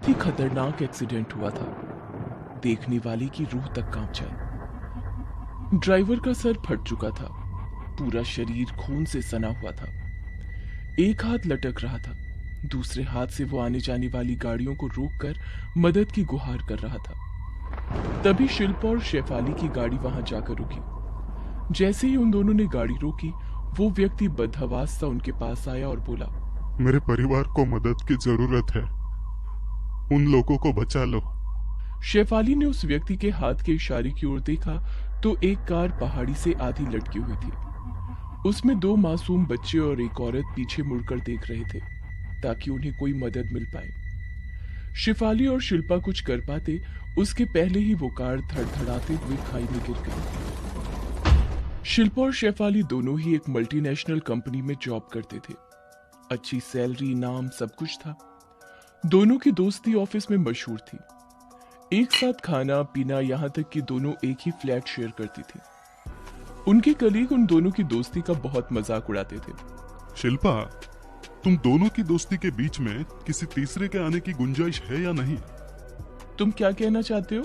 ही खतरनाक एक्सीडेंट हुआ था। देखने वाले की रूह तक कांप जाए। ड्राइवर का सर फट चुका था, पूरा शरीर खून से सना हुआ था। एक हाथ लटक रहा था, दूसरे हाथ से वो आने जाने वाली गाड़ियों को रोककर मदद की गुहार कर रहा था। तभी शिल्पा और शेफाली की गाड़ी वहां जाकर रुकी। जैसे ही उन दोनों ने गाड़ी रोकी, वो व्यक्ति बदहवास सा उनके पास आया और बोला, मेरे परिवार को मदद की जरूरत है, उन लोगों को बचा लो। शेफाली ने उस व्यक्ति के हाथ के इशारे की ओर देखा तो एक कार पहाड़ी से आधी लटकी हुई थी। उसमें दो मासूम बच्चे और एक औरत पीछे मुड़कर देख रहे थे ताकि उन्हें कोई मदद मिल पाए। शेफाली और शिल्पा कुछ कर पाते उसके पहले ही वो कार धड़धड़ाते हुए खाई में गिर गई। शिल्पा और शेफाली दोनों ही एक मल्टीनेशनल कंपनी में जॉब करते थे। अच्छी सैलरी, नाम, सब कुछ था। दोनों की दोस्ती ऑफिस में मशहूर थी। एक साथ खाना पीना, यहाँ तक कि दोनों एक ही फ्लैट शेयर करती थी। उनके कलीग उन दोनों की दोस्ती का बहुत मजाक उड़ाते थे। शिल्पा, तुम दोनों की दोस्ती के बीच में किसी तीसरे के आने की गुंजाइश है या नहीं? तुम क्या कहना चाहते हो?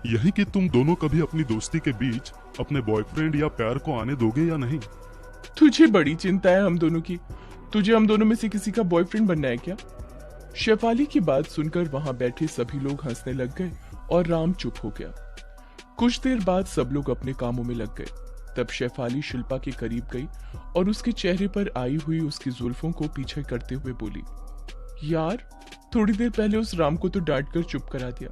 यही कि तुम दोनों कभी अपनी दोस्ती के बीच अपने बॉयफ्रेंड या प्यार को आने दोगे या नहीं? तुझे बड़ी चिंता है हम दोनों की। तुझे हम दोनों में से किसी का बॉयफ्रेंड बनना है क्या? शेफाली की बात सुनकर वहां बैठे सभी लोग हंसने लग गए और राम चुप हो गया। कुछ देर बाद सब लोग अपने कामों में लग गए। तब शेफाली शिल्पा के करीब गई और उसके चेहरे पर आई हुई उसकी जुल्फों को पीछे करते हुए बोली, यार, थोड़ी देर पहले उस राम को तो डांट कर चुप करा दिया,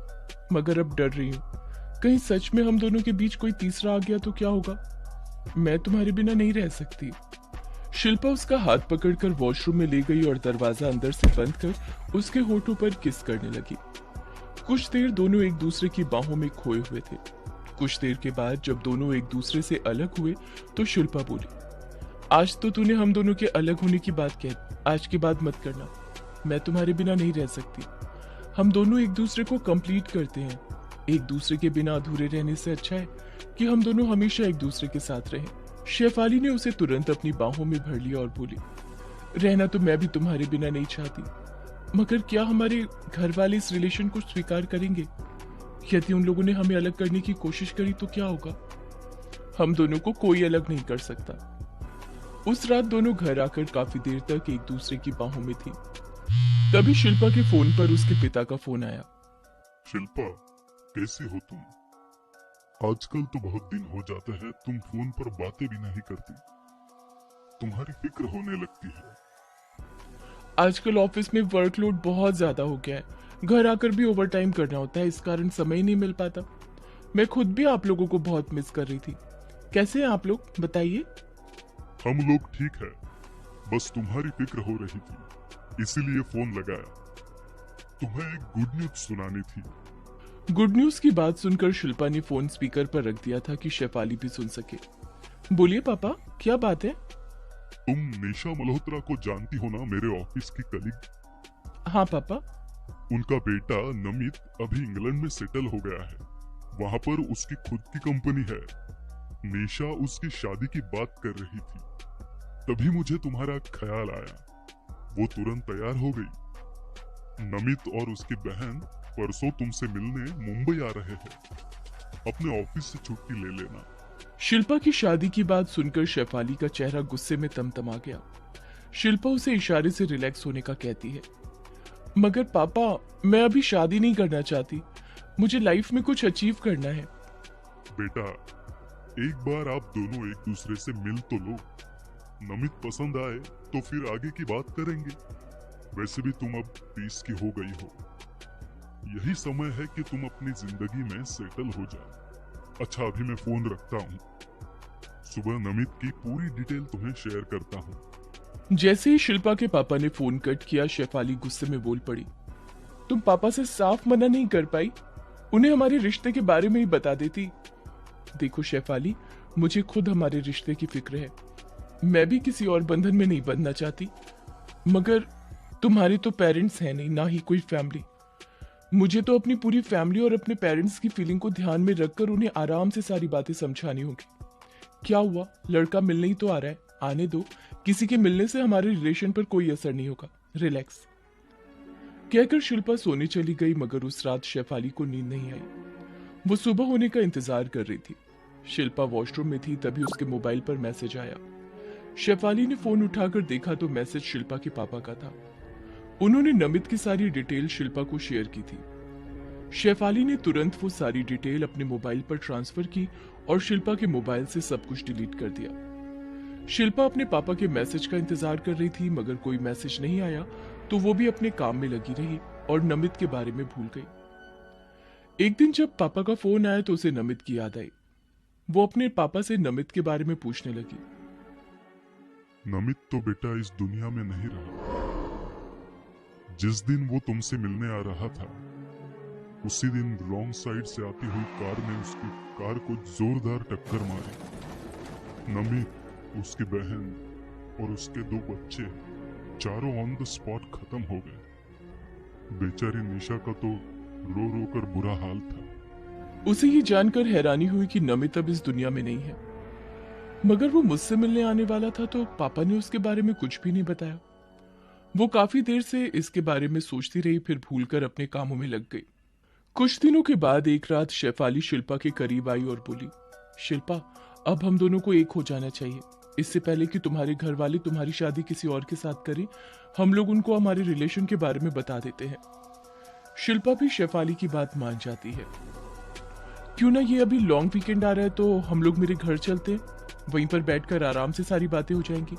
मगर अब डर रही हूँ कहीं सच में हम दोनों के बीच कोई तीसरा आ गया तो क्या होगा। मैं तुम्हारे बिना नहीं रह सकती। शिल्पा उसका हाथ पकड़कर वॉशरूम में ले गई और दरवाजा अंदर से बंद कर उसके होठों पर किस करने लगी। कुछ देर दोनों एक दूसरे की बाहों में खोए हुए थे। कुछ देर के बाद जब दोनों एक दूसरे से अलग हुए तो शिल्पा बोली, आज तो तूने हम दोनों के अलग होने की बात कह दी, आज के बाद मत करना। मैं तुम्हारे बिना नहीं रह सकती। हम दोनों एक दूसरे को कंप्लीट करते हैं। एक दूसरे के बिना अधूरे रहने से अच्छा है कि हम दोनों हमेशा एक दूसरे के साथ रहें। शेफाली ने उसे तुरंत अपनी बाहों में भर लिया और बोली, रहना तो मैं भी तुम्हारे बिना नहीं चाहती, मगर क्या हमारे घर वाले इस रिलेशन को स्वीकार करेंगे? यदि उन लोगों ने हमें अलग करने की कोशिश करी तो क्या होगा? हम दोनों को कोई अलग नहीं कर सकता। उस रात दोनों घर आकर काफी देर तक एक दूसरे की बाहों में थी। तभी शिल्पा के फोन पर उसके पिता का फोन आया। शिल्पा, कैसी हो तुम? आजकल तो बहुत दिन हो जाते हैं तुम फोन पर बातें भी नहीं करती। तुम्हारी फिक्र होने लगती है। आजकल ऑफिस में वर्कलोड बहुत ज्यादा हो गया है। घर आकर भी ओवरटाइम करना होता है, इस कारण समय ही नहीं मिल पाता। मैं खुद भी आप लोगों को बहुत मिस कर रही थी। कैसे हैं आप लोग, बताइए? हम लोग ठीक है, बस तुम्हारी फिक्र हो रही थी, इसीलिए फोन लगाया। तुम्हें एक गुड न्यूज सुनानी थी। गुड न्यूज की बात सुनकर शिल्पा ने फोन स्पीकर पर रख दिया था कि शेफाली भी सुन सके। बोलिए पापा, क्या बात है? तुम निशा मल्होत्रा को जानती हो ना, मेरे ऑफिस की कलीग? हाँ पापा। उनका बेटा नमित अभी इंग्लैंड में सेटल हो गया है। वहाँ पर उसकी खुद की कंपनी है। निशा उसकी शादी की बात कर रही थी, तभी मुझे तुम्हारा ख्याल आया। वो तुरंत तैयार हो गई। नमित और उसकी बहन परसों तुमसे मिलने मुंबई आ रहे हैं। अपने ऑफिस से छुट्टी ले लेना। शिल्पा की शादी की बात सुनकर शेफाली का चेहरा गुस्से में तमतमा गया। शिल्पा उसे इशारे से रिलैक्स होने का कहती है, मगर पापा, मैं अभी शादी नहीं करना चाहती। मुझे लाइफ में कुछ अचीव करना है। बेटा, एक बार आप दोनों एक दूसरे से मिल तो लो। नमित पसंद आए तो फिर आगे की बात करेंगे। वैसे भी तुम अब 30 की हो गई हो। यही समय है कि तुम अपनी जिंदगी में सेटल हो जाओ। अच्छा, अभी मैं फोन रखता हूँ। सुबह नमित की पूरी डिटेल तुम्हें शेयर करता हूँ। जैसे ही शिल्पा के पापा ने फोन कट किया, शेफाली गुस्से में बोल पड़ी, तुम पापा से साफ मना नहीं कर पाई? उन्हें हमारे रिश्ते के बारे में ही बता देती। देखो शेफाली, मुझे खुद हमारे रिश्ते की फिक्र है। मैं भी किसी और बंधन में नहीं बंधना चाहती, मगर तुम्हारे तो पेरेंट्स हैं नहीं, ना ही कोई फैमिली। मुझे तो अपनी पूरी फैमिली और अपने पेरेंट्स की फीलिंग को ध्यान में रखकर उन्हें आराम से सारी बातें समझानी होगी। क्या हुआ, लड़का मिलने ही तो आ रहा है, आने दो। किसी के मिलने से हमारे रिलेशन पर कोई असर नहीं होगा। रिलैक्स। कहकर शिल्पा सोने चली गई, मगर उस रात शेफाली को नींद नहीं आई। वो सुबह होने का इंतजार कर रही थी। शिल्पा वॉशरूम में थी, तभी उसके मोबाइल पर मैसेज आया। शेफाली ने फोन उठाकर देखा तो मैसेज शिल्पा के पापा का था। उन्होंने नमित की सारी डिटेल शिल्पा को शेयर की थी। शेफाली ने तुरंत वो सारी डिटेल अपने मोबाइल पर ट्रांसफर की और शिल्पा के मोबाइल से सब कुछ डिलीट कर दिया। शिल्पा अपने पापा के मैसेज का इंतजार कर रही थी, मगर कोई मैसेज नहीं आया तो वो भी अपने काम में लगी रही और नमित के बारे में भूल गई। एक दिन जब पापा का फोन आया तो उसे नमित की याद आई। वो अपने पापा से नमित के बारे में पूछने लगी। नमित तो बेटा इस दुनिया में नहीं रहा। जिस दिन वो तुमसे मिलने आ रहा था, उसी दिन रॉन्ग साइड से आती हुई कार ने उसकी कार को जोरदार टक्कर मारी। नमित, उसकी बहन और उसके 2 बच्चे चारों ऑन द स्पॉट खत्म हो गए। बेचारी निशा का तो रो रो कर बुरा हाल था। उसे ये जानकर हैरानी हुई कि नमित अब इस दुनिया में नहीं है, मगर वो मुझसे मिलने आने वाला था तो पापा ने उसके बारे में कुछ भी नहीं बताया। वो काफी देर से इसके बारे में सोचती रही, फिर भूलकर अपने कामों में लग गई। कुछ दिनों के बाद एक रात शेफाली शिल्पा के करीब आई और बोली, शिल्पा, अब हम दोनों को एक हो जाना चाहिए। इससे पहले कि तुम्हारे घर वाले तुम्हारी शादी किसी और के साथ करें, हम लोग उनको हमारे रिलेशन के बारे में बता देते हैं। शिल्पा भी शेफाली की बात मान जाती है। क्यों ना ये अभी लॉन्ग वीकेंड आ रहा है तो हम लोग मेरे घर चलते हैं, वहीं पर बैठकर आराम से सारी बातें हो जाएंगी।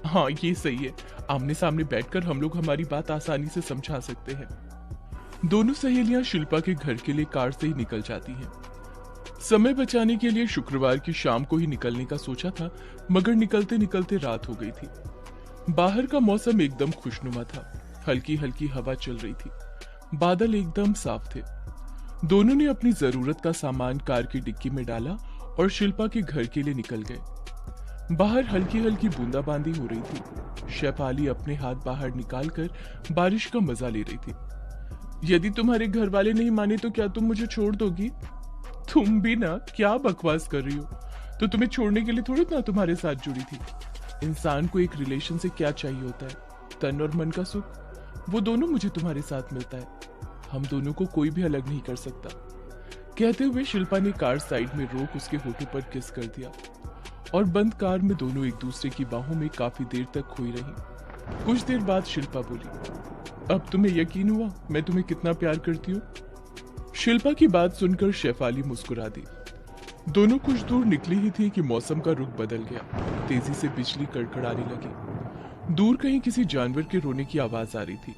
हाँ, ये सही है, आमने सामने बैठकर हम लोग हमारी बात आसानी से समझा सकते हैं। दोनों सहेलियां शिल्पा के घर के लिए कार से ही निकल जाती हैं। समय बचाने के लिए शुक्रवार की शाम को ही निकलने का सोचा था, मगर निकलते निकलते रात हो गई थी। बाहर का मौसम एकदम खुशनुमा था, हल्की हल्की हवा चल रही थी, बादल एकदम साफ थे। दोनों ने अपनी जरूरत का सामान कार की डिक्की में डाला और शिल्पा के घर के लिए निकल गए। बाहर हल्की हल्की बूंदाबांदी हो रही थी। शेफाली अपने हाथ बाहर निकालकर बारिश का मजा ले रही थी। यदि तुम्हारे घर वाले नहीं माने तो क्या तुम मुझे छोड़ दोगी? तुम भी ना, क्या बकवास कर रही हो? तो तुम्हें छोड़ने के लिए थोड़ी ना तुम्हारे साथ जुड़ी थी। इंसान को एक रिलेशन से क्या चाहिए होता है? तन और मन का सुख। वो दोनों मुझे तुम्हारे साथ मिलता है। हम दोनों को कोई भी अलग नहीं कर सकता। कहते हुए शिल्पा ने कार साइड में रोक उसके होठों पर किस कर दिया और बंद कार में दोनों एक दूसरे की बाहों में काफी देर तक खोई रही। कुछ देर बाद शिल्पा बोली, अब तुम्हें यकीन हुआ मैं तुम्हें कितना प्यार करती हूँ? शिल्पा की बात सुनकर शेफाली मुस्कुरा दी। दोनों कुछ दूर निकली ही थी कि मौसम का रुख बदल गया। तेजी से बिजली कड़कड़ाने लगी। दूर कहीं किसी जानवर के रोने की आवाज आ रही थी।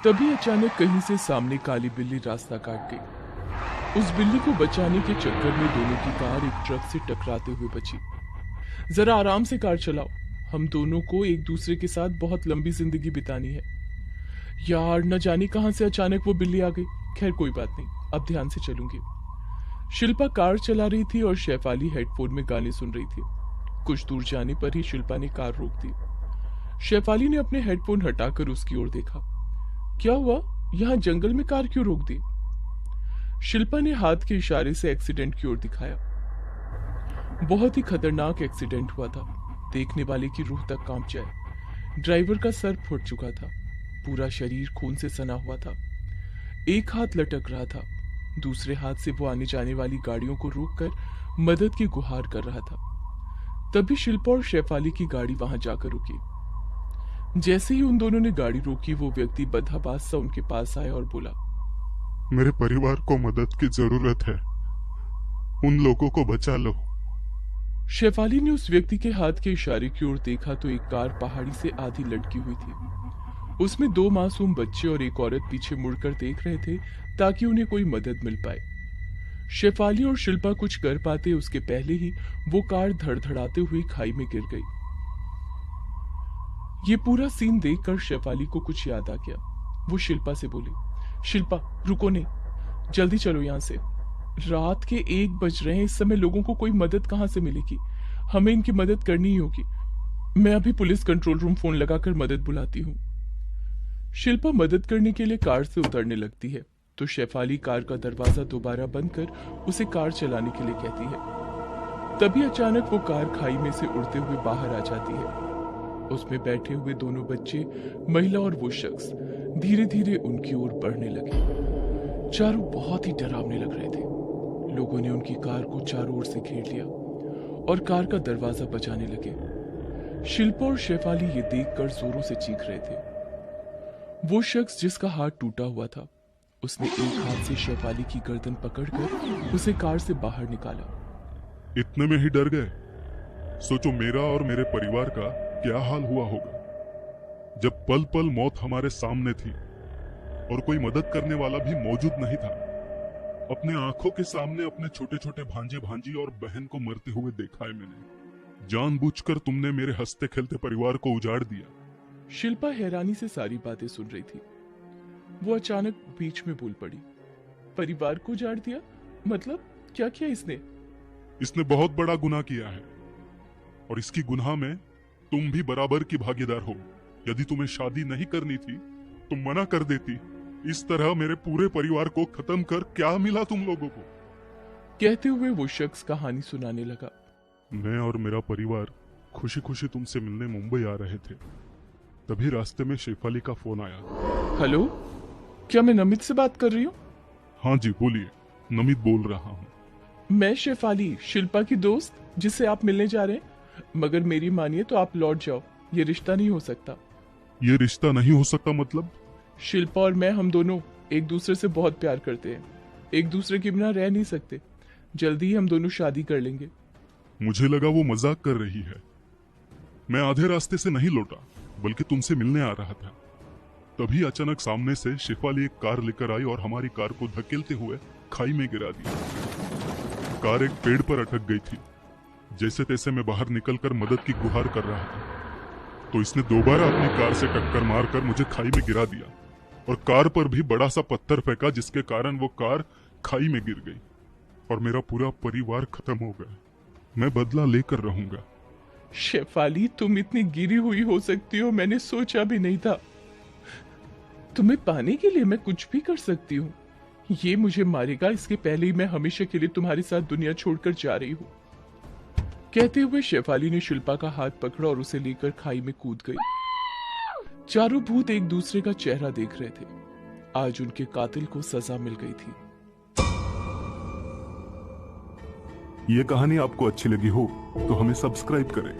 तभी अचानक कहीं से सामने काली बिल्ली रास्ता काट गई। उस बिल्ली को बचाने के चक्कर में दोनों की कार एक ट्रक से टकराते हुए बची। जरा आराम से कार चलाओ, हम दोनों को एक दूसरे के साथ बहुत लंबी जिंदगी बितानी है। यार, न जाने कहां से अचानक वो बिल्ली आ गई। खैर कोई बात नहीं, अब ध्यान से चलूंगी। शिल्पा कार चला रही थी और शेफाली हेडफोन में गाने सुन रही थी। कुछ दूर जाने पर ही शिल्पा ने कार रोक दी। शेफाली ने अपने हेडफोन हटाकर उसकी ओर देखा। क्या हुआ? यहाँ जंगल में कार क्यों रोक दी? शिल्पा ने हाथ के इशारे से एक्सीडेंट की ओर दिखाया। बहुत ही खतरनाक एक्सीडेंट हुआ था। देखने वाले की रूह तक कांप जाए। ड्राइवर का सर फट चुका था, पूरा शरीर खून से सना हुआ था। एक हाथ लटक रहा था, दूसरे हाथ से वो आने जाने वाली गाड़ियों को रोककर मदद की गुहार कर रहा था। तभी शिल्पा और शेफाली की गाड़ी वहां जाकर रुकी। जैसे ही उन दोनों ने गाड़ी रोकी, वो व्यक्ति बदहवास सा उनके पास आया और बोला, मेरे परिवार को मदद की जरूरत है, उन लोगों को बचा लो। शेफाली ने उस व्यक्ति के हाथ के इशारे की ओर देखा तो एक कार पहाड़ी से आधी लटकी हुई थी। उसमें 2 मासूम बच्चे और एक औरत पीछे मुड़कर देख रहे थे ताकि उन्हें कोई मदद मिल पाए। शेफाली और शिल्पा कुछ कर पाते उसके पहले ही वो कार धड़धड़ाते हुई खाई में गिर गई। ये पूरा सीन देखकर शेफाली को कुछ याद आ गया। वो शिल्पा से बोली, शिल्पा रुको नहीं, जल्दी चलो यहाँ से। रात के 1 बज रहे हैं, इस समय लोगों को कोई मदद कहाँ से मिलेगी? हमें इनकी मदद करनी ही होगी। मैं अभी पुलिस कंट्रोल रूम फोन लगाकर मदद बुलाती हूँ। शिल्पा मदद करने के लिए कार से उतरने लगती है तो शेफाली कार का दरवाजा दोबारा बंद कर उसे कार चलाने के लिए कहती है। तभी अचानक वो कार खाई में से उड़ते हुए बाहर आ जाती है। उसमें बैठे हुए दोनों बच्चे, महिला और वो शख्स धीरे धीरे उनकी ओर बढ़ने लगे। चारों बहुत ही डरावने लग रहे थे। लोगों ने उनकी कार को चारों ओर से घेर लिया और कार का दरवाजा बजाने लगे। शिल्पा और शेफाली ये देखकर जोरों से चीख रहे थे। वो शख्स जिसका हाथ टूटा हुआ था, उसने एक हाथ से शेफाली की गर्दन पकड़कर उसे कार से बाहर निकाला। इतने में ही डर गए? सोचो मेरा और मेरे परिवार का क्या हाल हुआ होगा जब पल पल मौत हमारे सामने थी और कोई मदद करने वाला भी मौजूद नहीं था। अपने आंखों के सामने अपने छोटे छोटे भांजे भांजी और बहन को मरते हुए देखा है मैंने। जानबूझकर तुमने मेरे हंसते खेलते परिवार को उजाड़ दिया। शिल्पा हैरानी से सारी बातें सुन रही थी। वो अचानक बीच में बोल पड़ी, परिवार को उजाड़ दिया? मतलब क्या किया इसने? इसने बहुत बड़ा गुनाह किया है और इसकी गुनाह में तुम भी बराबर की भागीदार हो। यदि तुम्हें शादी नहीं करनी थी तो मना कर देती। इस तरह मेरे पूरे परिवार को खत्म कर क्या मिला तुम लोगों को? कहते हुए वो शख्स कहानी सुनाने लगा। मैं और मेरा परिवार खुशी खुशी तुमसे मिलने मुंबई आ रहे थे, तभी रास्ते में शेफाली का फोन आया। हेलो, क्या मैं नमित से बात कर रही हूँ? हाँ जी बोलिए, नमित बोल रहा हूँ। मैं शेफाली, शिल्पा की दोस्त, जिससे आप मिलने जा रहे हैं। मगर मेरी मानिए तो आप लौट जाओ, ये रिश्ता नहीं हो सकता। ये रिश्ता नहीं हो सकता मतलब? शिल्पा और मैं, हम दोनों एक दूसरे से बहुत प्यार करते हैं, एक दूसरे के बिना रह नहीं सकते। जल्दी ही हम दोनों शादी कर लेंगे। मुझे लगा वो मजाक कर रही है। मैं आधे रास्ते से नहीं लौटा बल्कि तुमसे मिलने आ रहा था। तभी अचानक सामने से शेफाली एक कार लेकर आई और हमारी कार को धकेलते हुए खाई में गिरा दिया। कार एक पेड़ पर अटक गई थी। जैसे तैसे मैं बाहर निकलकर मदद की गुहार कर रहा था तो इसने दोबारा अपनी कार से टक्कर मारकर मुझे खाई में गिरा दिया और कार पर भी बड़ा सा पत्थर फेंका, जिसके कारण वो कार खाई में गिर गई और मेरा पूरा परिवार खत्म हो गया। मैं बदला लेकर रहूंगा। शेफाली, तुम इतनी गिरी हुई हो सकती हो, मैंने सोचा भी नहीं था। तुम्हें पाने के लिए मैं कुछ भी कर सकती हूँ। ये मुझे मारेगा, इसके पहले ही मैं हमेशा के लिए तुम्हारे साथ दुनिया छोड़कर जा रही हूँ। कहते हुए शेफाली ने शिल्पा का हाथ पकड़ा और उसे लेकर खाई में कूद गई। चारों भूत एक दूसरे का चेहरा देख रहे थे। आज उनके कातिल को सजा मिल गई थी। ये कहानी आपको अच्छी लगी हो तो हमें सब्सक्राइब करें।